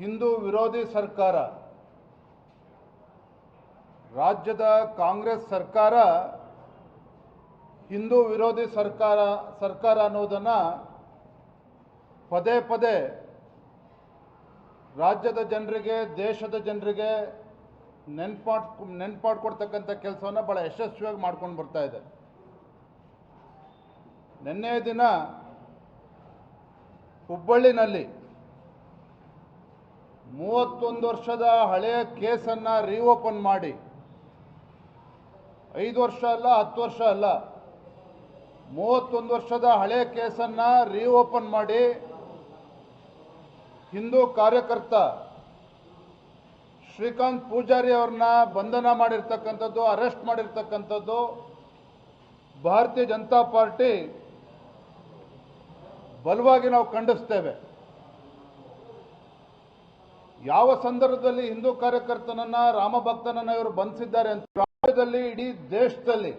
ಹಿಂದೂ ವಿರೋಧಿ ಸರ್ಕಾರ, ರಾಜ್ಯದ ಕಾಂಗ್ರೆಸ್ ಸರ್ಕಾರ ಹಿಂದೂ ವಿರೋಧಿ ಸರ್ಕಾರ ಅನ್ನೋದನ್ನು ಪದೇ ಪದೇ ರಾಜ್ಯದ ಜನರಿಗೆ, ದೇಶದ ಜನರಿಗೆ ನೆನ್ಪಾಡ್ಕೊಡ್ತಕ್ಕಂಥ ಕೆಲಸವನ್ನು ಭಾಳ ಯಶಸ್ವಿಯಾಗಿ ಮಾಡ್ಕೊಂಡು ಬರ್ತಾ ಇದೆ. ನಿನ್ನೆ ದಿನ ಹುಬ್ಬಳ್ಳಿನಲ್ಲಿ 31 ವರ್ಷದ ಹಳೆಯ ಕೇಸನ್ನು ರೀಓಪನ್ ಮಾಡಿ, 5 ವರ್ಷ ಅಲ್ಲ, 10 ವರ್ಷ ಅಲ್ಲ, 31 ವರ್ಷದ ಹಳೆಯ ಕೇಸನ್ನು ರೀಓಪನ್ ಮಾಡಿ ಹಿಂದೂ ಕಾರ್ಯಕರ್ತ ಶ್ರೀಕಾಂತ್ ಪೂಜಾರಿ ಅವ್ರನ್ನ ಬಂಧನ ಮಾಡಿರ್ತಕ್ಕಂಥದ್ದು, ಅರೆಸ್ಟ್ ಮಾಡಿರ್ತಕ್ಕಂಥದ್ದು ಭಾರತೀಯ ಜನತಾ ಪಾರ್ಟಿ ಬಲವಾಗಿ ನಾವು ಖಂಡಿಸ್ತೇವೆ. ಯಾವ ಸಂದರ್ಭದಲ್ಲಿ ಹಿಂದೂ ಕಾರ್ಯಕರ್ತನನ್ನ, ರಾಮಭಕ್ತನನ್ನ ಇವರು ಬಂಧಿಸಿದ್ದಾರೆ ಅಂತ ರಾಜ್ಯದಲ್ಲಿ, ಇಡೀ ದೇಶದಲ್ಲಿ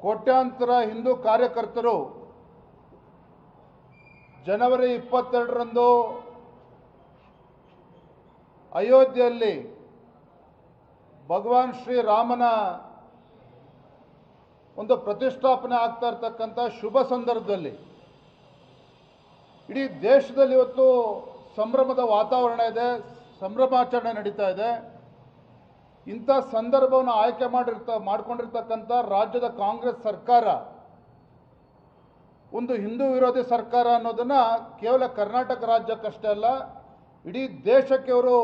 ಕೋಟ್ಯಾಂತರ ಹಿಂದೂ ಕಾರ್ಯಕರ್ತರು ಜನವರಿ 22ರಂದು ಅಯೋಧ್ಯೆಯಲ್ಲಿ ಭಗವಾನ್ ಶ್ರೀರಾಮನ ಒಂದು ಪ್ರತಿಷ್ಠಾಪನೆ ಆಗ್ತಾ ಇರತಕ್ಕಂಥ ಶುಭ ಸಂದರ್ಭದಲ್ಲಿ ಇಡೀ ದೇಶದಲ್ಲಿ ಇವತ್ತು ಸಂಭ್ರಮದ ವಾತಾವರಣ ಇದೆ, ಸಂಭ್ರಮಾಚರಣೆ ನಡೀತಾ ಇದೆ. ಇಂಥ ಸಂದರ್ಭವನ್ನು ಆಯ್ಕೆ ಮಾಡಿಕೊಂಡಿರ್ತಕ್ಕಂಥ ರಾಜ್ಯದ ಕಾಂಗ್ರೆಸ್ ಸರ್ಕಾರ ಒಂದು ಹಿಂದೂ ವಿರೋಧಿ ಸರ್ಕಾರ ಅನ್ನೋದನ್ನ ಕೇವಲ ಕರ್ನಾಟಕ ರಾಜ್ಯಕ್ಕಷ್ಟೇ ಅಲ್ಲ, ಇಡೀ ದೇಶಕ್ಕೆ ಅವರು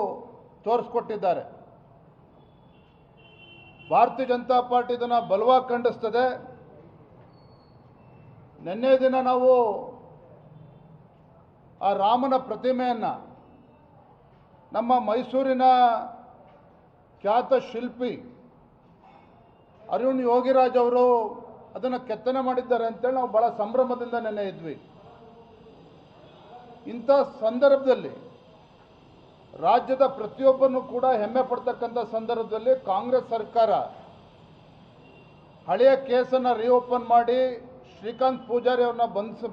ತೋರಿಸ್ಕೊಟ್ಟಿದ್ದಾರೆ. ಭಾರತೀಯ ಜನತಾ ಪಾರ್ಟಿ ಇದನ್ನು ಬಲವಾಗಿ ಖಂಡಿಸ್ತದೆ. ನಿನ್ನೆ ದಿನ ನಾವು ಆ ರಾಮನ ಪ್ರತಿಮೆಯನ್ನು ನಮ್ಮ ಮೈಸೂರಿನ ಖ್ಯಾತ ಶಿಲ್ಪಿ ಅರುಣ್ ಯೋಗಿರಾಜ್ ಅವರು ಅದನ್ನು ಕೆತ್ತನೆ ಮಾಡಿದ್ದಾರೆ ಅಂತೇಳಿ ನಾವು ಬಹಳ ಸಂಭ್ರಮದಿಂದ ನೆನ್ನೆ ಇದ್ವಿ. ಇಂಥ ಸಂದರ್ಭದಲ್ಲಿ ರಾಜ್ಯದ ಪ್ರತಿಯೊಬ್ಬರನ್ನು ಕೂಡ ಹೆಮ್ಮೆ ಪಡ್ತಕ್ಕಂಥ ಸಂದರ್ಭದಲ್ಲಿ ಕಾಂಗ್ರೆಸ್ ಸರ್ಕಾರ ಹಳೆಯ ಕೇಸನ್ನು ರೀಓಪನ್ ಮಾಡಿ ಶ್ರೀಕಾಂತ್ ಪೂಜಾರಿ ಅವ್ರನ್ನ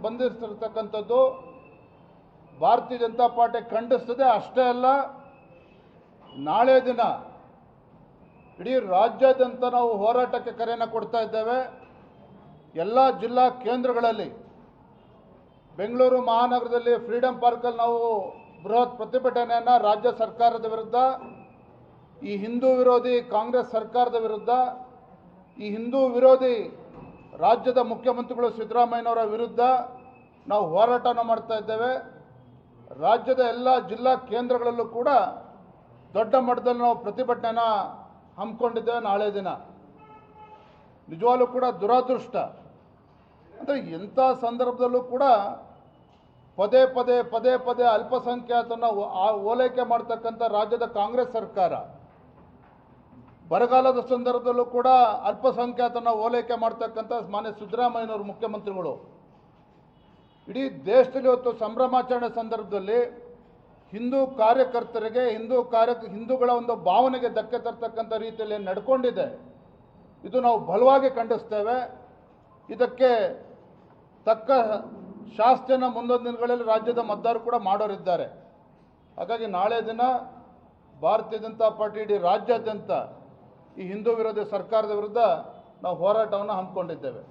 ಬಂಧಿಸಿರ್ತಕ್ಕಂಥದ್ದು ಭಾರತೀಯ ಜನತಾ ಪಾರ್ಟಿ ಖಂಡಿಸ್ತದೆ. ಅಷ್ಟೇ ಅಲ್ಲ, ನಾಳೆ ದಿನ ಇಡೀ ರಾಜ್ಯಾದ್ಯಂತ ನಾವು ಹೋರಾಟಕ್ಕೆ ಕರೆಯನ್ನು ಕೊಡ್ತಾ ಇದ್ದೇವೆ. ಎಲ್ಲ ಜಿಲ್ಲಾ ಕೇಂದ್ರಗಳಲ್ಲಿ, ಬೆಂಗಳೂರು ಮಹಾನಗರದಲ್ಲಿ ಫ್ರೀಡಂ ಪಾರ್ಕಲ್ಲಿ ನಾವು ಬೃಹತ್ ಪ್ರತಿಭಟನೆಯನ್ನು ರಾಜ್ಯ ಸರ್ಕಾರದ ವಿರುದ್ಧ, ಈ ಹಿಂದೂ ವಿರೋಧಿ ಕಾಂಗ್ರೆಸ್ ಸರ್ಕಾರದ ವಿರುದ್ಧ, ಈ ಹಿಂದೂ ವಿರೋಧಿ ರಾಜ್ಯದ ಮುಖ್ಯಮಂತ್ರಿಗಳು ಸಿದ್ದರಾಮಯ್ಯನವರ ವಿರುದ್ಧ ನಾವು ಹೋರಾಟವನ್ನು ಮಾಡ್ತಾ ಇದ್ದೇವೆ. ರಾಜ್ಯದ ಎಲ್ಲ ಜಿಲ್ಲಾ ಕೇಂದ್ರಗಳಲ್ಲೂ ಕೂಡ ದೊಡ್ಡ ಮಟ್ಟದಲ್ಲಿ ನಾವು ಪ್ರತಿಭಟನೆಯನ್ನು ಹಮ್ಮಿಕೊಂಡಿದ್ದೇವೆ. ನಾಳೆ ದಿನ ನಿಜವಾಗ್ಲೂ ಕೂಡ ದುರಾದೃಷ್ಟ ಅಂದರೆ ಎಂಥ ಸಂದರ್ಭದಲ್ಲೂ ಕೂಡ ಪದೇ ಪದೇ ಅಲ್ಪಸಂಖ್ಯಾತನ ಓಲೈಕೆ ಮಾಡ್ತಕ್ಕಂಥ ರಾಜ್ಯದ ಕಾಂಗ್ರೆಸ್ ಸರ್ಕಾರ, ಬರಗಾಲದ ಸಂದರ್ಭದಲ್ಲೂ ಕೂಡ ಅಲ್ಪಸಂಖ್ಯಾತನ ಓಲೈಕೆ ಮಾಡ್ತಕ್ಕಂಥ ಮಾನ್ಯ ಸಿದ್ದರಾಮಯ್ಯನವರು ಮುಖ್ಯಮಂತ್ರಿಗಳು ಇಡೀ ದೇಶದಲ್ಲಿ ಇವತ್ತು ಸಂಭ್ರಮಾಚರಣೆ ಸಂದರ್ಭದಲ್ಲಿ ಹಿಂದೂ ಕಾರ್ಯಕರ್ತರಿಗೆ, ಹಿಂದೂಗಳ ಒಂದು ಭಾವನೆಗೆ ಧಕ್ಕೆ ತರ್ತಕ್ಕಂಥ ರೀತಿಯಲ್ಲಿ ನಡ್ಕೊಂಡಿದೆ. ಇದು ನಾವು ಬಲವಾಗಿ ಖಂಡಿಸ್ತೇವೆ. ಇದಕ್ಕೆ ತಕ್ಕ ಶಾಸ್ತಿಯನ್ನು ಮುಂದೊಂದು ದಿನಗಳಲ್ಲಿ ರಾಜ್ಯದ ಮತದಾರರು ಕೂಡ ಮಾಡೋರಿದ್ದಾರೆ. ಹಾಗಾಗಿ ನಾಳೆ ದಿನ ಭಾರತೀಯ ಜನತಾ ಪಾರ್ಟಿ ಇಡೀ ರಾಜ್ಯಾದ್ಯಂತ ಈ ಹಿಂದೂ ವಿರೋಧಿ ಸರ್ಕಾರದ ವಿರುದ್ಧ ನಾವು ಹೋರಾಟವನ್ನು ಹಮ್ಮಿಕೊಂಡಿದ್ದೇವೆ.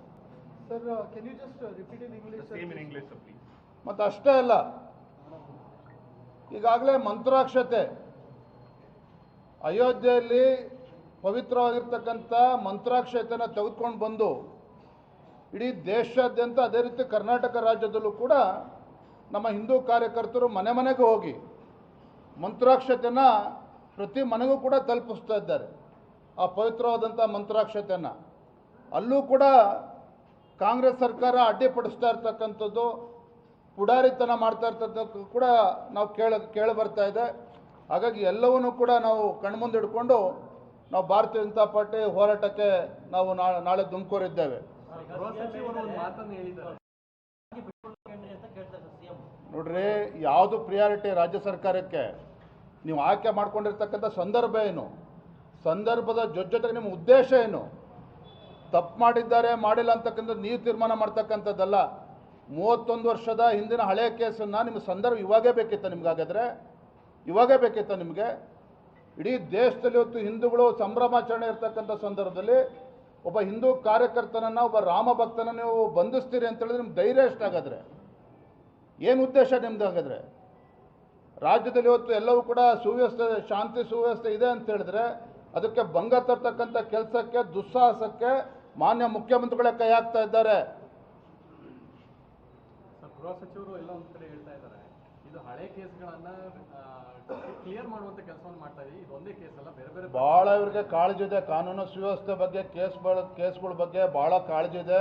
Sir, can you just repeat in English? The same in English, sir, please. ಮತ್ತು ಅಷ್ಟೇ ಅಲ್ಲ, ಈಗಾಗಲೇ ಮಂತ್ರಾಕ್ಷತೆ ಅಯೋಧ್ಯೆಯಲ್ಲಿ ಪವಿತ್ರವಾಗಿರ್ತಕ್ಕಂಥ ಮಂತ್ರಾಕ್ಷತೆಯನ್ನು ತೆಗೆದುಕೊಂಡು ಬಂದು ಇಡೀ ದೇಶಾದ್ಯಂತ, ಅದೇ ರೀತಿ ಕರ್ನಾಟಕ ರಾಜ್ಯದಲ್ಲೂ ಕೂಡ ನಮ್ಮ ಹಿಂದೂ ಕಾರ್ಯಕರ್ತರು ಮನೆ ಮನೆಗೆ ಹೋಗಿ ಮಂತ್ರಾಕ್ಷತೆಯನ್ನು ಪ್ರತಿ ಮನೆಗೂ ಕೂಡ ತಲುಪಿಸ್ತಾ ಇದ್ದಾರೆ. ಆ ಪವಿತ್ರವಾದಂಥ ಮಂತ್ರಾಕ್ಷತೆಯನ್ನು ಅಲ್ಲೂ ಕೂಡ ಕಾಂಗ್ರೆಸ್ ಸರ್ಕಾರ ಅಡ್ಡಿಪಡಿಸ್ತಾ ಇರ್ತಕ್ಕಂಥದ್ದು, ಪುಡಾರಿತನ ಮಾಡ್ತಾ ಇರ್ತಕ್ಕಂಥದ್ದು ಕೂಡ ನಾವು ಕೇಳಿ ಬರ್ತಾ ಇದೆ. ಹಾಗಾಗಿ ಎಲ್ಲವನ್ನೂ ಕೂಡ ನಾವು ಕಣ್ಮುಂದೆ ಇಟ್ಕೊಂಡು ನಾವು ಭಾರತೀಯ ಜನತಾ ಪಾರ್ಟಿ ಹೋರಾಟಕ್ಕೆ ನಾವು ನಾಳೆ ದುಮ್ಕೂರಿದ್ದೇವೆ. ನೋಡ್ರಿ, ಯಾವುದು ಪ್ರಿಯಾರಿಟಿ ರಾಜ್ಯ ಸರ್ಕಾರಕ್ಕೆ? ನೀವು ಆಯ್ಕೆ ಮಾಡ್ಕೊಂಡಿರ್ತಕ್ಕಂಥ ಸಂದರ್ಭ ಏನು, ಸಂದರ್ಭದ ಜೊತೆಗೆ ನಿಮ್ಮ ಉದ್ದೇಶ ಏನು? ತಪ್ಪು ಮಾಡಿದ್ದಾರೆ ಮಾಡಿಲ್ಲ ಅಂತಕ್ಕಂಥದ್ದು ನೀವು ತೀರ್ಮಾನ ಮಾಡ್ತಕ್ಕಂಥದ್ದಲ್ಲ. 31 ವರ್ಷದ ಹಿಂದಿನ ಹಳೆಯ ಕೇಸನ್ನು ನಿಮ್ಮ ಸಂದರ್ಭ ಇವಾಗೇ ಬೇಕಿತ್ತ ನಿಮ್ಗಾಗಾದ್ರೆ? ಇವಾಗೇ ಬೇಕಿತ್ತ ನಿಮಗೆ? ಇಡೀ ದೇಶದಲ್ಲಿ ಇವತ್ತು ಹಿಂದೂಗಳು ಸಂಭ್ರಮಾಚರಣೆ ಇರ್ತಕ್ಕಂಥ ಸಂದರ್ಭದಲ್ಲಿ ಒಬ್ಬ ಹಿಂದೂ ಕಾರ್ಯಕರ್ತನನ್ನು, ಒಬ್ಬ ರಾಮ ಭಕ್ತನ ನೀವು ಬಂಧಿಸ್ತೀರಿ ಅಂತ ಹೇಳಿದ್ರೆ ನಿಮ್ಗೆ ಧೈರ್ಯ ಎಷ್ಟಾಗಾದ್ರೆ? ಏನು ಉದ್ದೇಶ ನಿಮ್ದು ಹಾಗಾದ್ರೆ? ರಾಜ್ಯದಲ್ಲಿ ಇವತ್ತು ಎಲ್ಲವೂ ಕೂಡ ಸುವ್ಯವಸ್ಥೆ, ಶಾಂತಿ ಸುವ್ಯವಸ್ಥೆ ಇದೆ ಅಂತ ಹೇಳಿದ್ರೆ ಅದಕ್ಕೆ ಭಂಗ ತರ್ತಕ್ಕಂಥ ಕೆಲಸಕ್ಕೆ, ದುಸ್ಸಾಹಸಕ್ಕೆ ಮಾನ್ಯ ಮುಖ್ಯಮಂತ್ರಿಗಳೇ ಕೈ ಹಾಕ್ತಾ ಇದ್ದಾರೆ. ಗೃಹ ಸಚಿವರು ಎಲ್ಲ ಒಂದು ಕಡೆ ಹೇಳ್ತಾ ಇದ್ದಾರೆ, ಇದು ಹಳೆ ಕೇಸ್ಗಳನ್ನ ಕ್ಲಿಯರ್ ಮಾಡುವಂತ ಕೆಲಸವನ್ನು ಮಾಡ್ತಾ ಇದೀವಿ, ಇದು ಒಂದೇ ಕೇಸ್ ಅಲ್ಲ, ಬೇರೆ ಬೇರೆ ಭಾಳ ಇವರಿಗೆ ಕಾಳಜಿ ಇದೆ. ಕಾನೂನು ಸುವ್ಯವಸ್ಥೆ ಬಗ್ಗೆ, ಕೇಸ್ಗಳ ಬಗ್ಗೆ ಭಾಳ ಕಾಳಜಿ ಇದೆ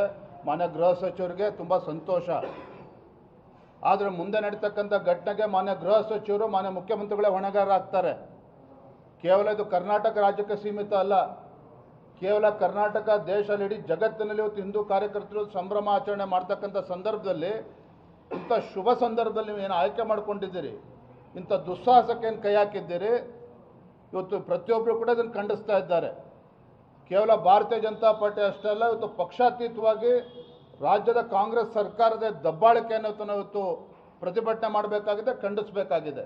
ಮಾನ್ಯ ಗೃಹ ಸಚಿವರಿಗೆ. ತುಂಬ ಸಂತೋಷ. ಆದರೆ ಮುಂದೆ ನಡೀತಕ್ಕಂಥ ಘಟನೆಗೆ ಮಾನ್ಯ ಗೃಹ ಸಚಿವರು, ಮಾನ್ಯ ಮುಖ್ಯಮಂತ್ರಿಗಳೇ ಹೊಣೆಗಾರರಾಗ್ತಾರೆ. ಕೇವಲ ಇದು ಕರ್ನಾಟಕ ರಾಜ್ಯಕ್ಕೆ ಸೀಮಿತ ಅಲ್ಲ. ಕೇವಲ ಕರ್ನಾಟಕ ದೇಶದಲ್ಲಿ, ಇಡೀ ಜಗತ್ತಿನಲ್ಲಿ ಇವತ್ತು ಹಿಂದೂ ಕಾರ್ಯಕರ್ತರು ಸಂಭ್ರಮ ಆಚರಣೆ ಮಾಡ್ತಕ್ಕಂಥ ಸಂದರ್ಭದಲ್ಲಿ, ಇಂಥ ಶುಭ ಸಂದರ್ಭದಲ್ಲಿ ನೀವು ಏನು ಆಯ್ಕೆ ಮಾಡ್ಕೊಂಡಿದ್ದೀರಿ, ಇಂಥ ದುಸ್ಸಾಹಸಕ್ಕೆ ಏನು ಕೈ ಹಾಕಿದ್ದೀರಿ, ಇವತ್ತು ಪ್ರತಿಯೊಬ್ಬರು ಕೂಡ ಇದನ್ನು ಖಂಡಿಸ್ತಾ ಇದ್ದಾರೆ. ಕೇವಲ ಭಾರತೀಯ ಜನತಾ ಪಾರ್ಟಿ ಅಷ್ಟೇ ಅಲ್ಲ, ಇವತ್ತು ಪಕ್ಷಾತೀತವಾಗಿ ರಾಜ್ಯದ ಕಾಂಗ್ರೆಸ್ ಸರ್ಕಾರದ ದಬ್ಬಾಳಿಕೆಯನ್ನು ಇವತ್ತು ಪ್ರತಿಭಟನೆ ಮಾಡಬೇಕಾಗಿದೆ, ಖಂಡಿಸಬೇಕಾಗಿದೆ.